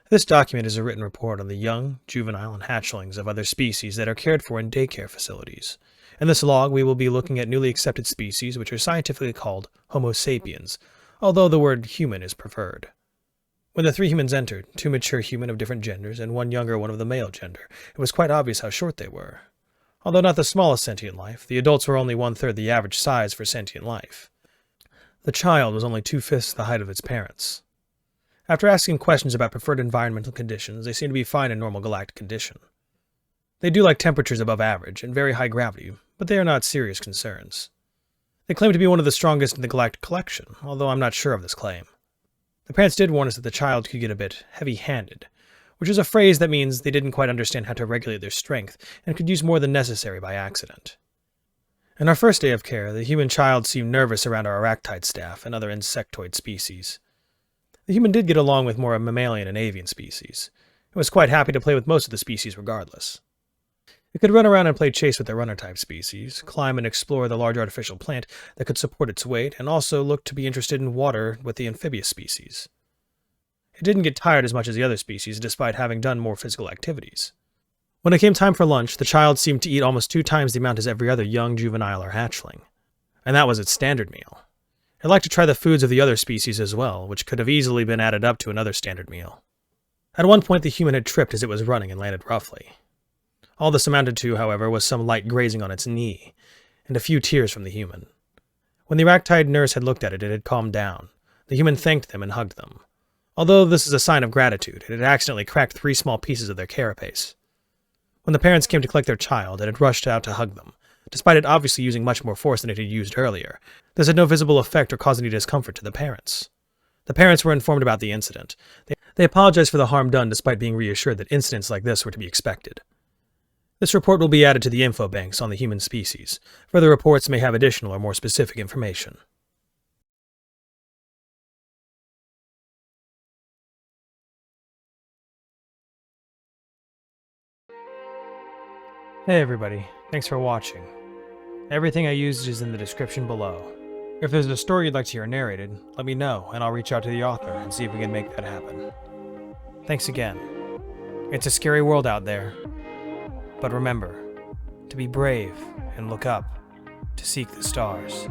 This document is a written report on the young, juvenile, and hatchlings of other species that are cared for in daycare facilities. In this log, we will be looking at newly accepted species which are scientifically called Homo sapiens, although the word human is preferred. When the three humans entered, two mature human of different genders and one younger one of the male gender, it was quite obvious how short they were. Although not the smallest sentient life, the adults were only one-third the average size for sentient life. The child was only 2/5 the height of its parents. After asking questions about preferred environmental conditions, they seem to be fine in normal galactic condition. They do like temperatures above average and very high gravity, but they are not serious concerns. They claim to be one of the strongest in the galactic collection, although I'm not sure of this claim. The parents did warn us that the child could get a bit heavy-handed, which is a phrase that means they didn't quite understand how to regulate their strength and could use more than necessary by accident. In our first day of care, the human child seemed nervous around our aractide staff and other insectoid species. The human did get along with more mammalian and avian species. It was quite happy to play with most of the species regardless. It could run around and play chase with the runner-type species, climb and explore the large artificial plant that could support its weight, and also look to be interested in water with the amphibious species. It didn't get tired as much as the other species, despite having done more physical activities. When it came time for lunch, the child seemed to eat almost 2 times the amount as every other young juvenile or hatchling. And that was its standard meal. It liked to try the foods of the other species as well, which could have easily been added up to another standard meal. At one point, the human had tripped as it was running and landed roughly. All this amounted to, however, was some light grazing on its knee, and a few tears from the human. When the aractide nurse had looked at it, it had calmed down. The human thanked them and hugged them. Although this is a sign of gratitude, it had accidentally cracked 3 small pieces of their carapace. When the parents came to collect their child, it had rushed out to hug them, despite it obviously using much more force than it had used earlier. This had no visible effect or caused any discomfort to the parents. The parents were informed about the incident. They apologized for the harm done despite being reassured that incidents like this were to be expected. This report will be added to the info banks on the human species. Further reports may have additional or more specific information. Hey everybody, thanks for watching. Everything I used is in the description below. If there's a story you'd like to hear narrated, let me know and I'll reach out to the author and see if we can make that happen. Thanks again. It's a scary world out there. But remember, to be brave and look up, to seek the stars.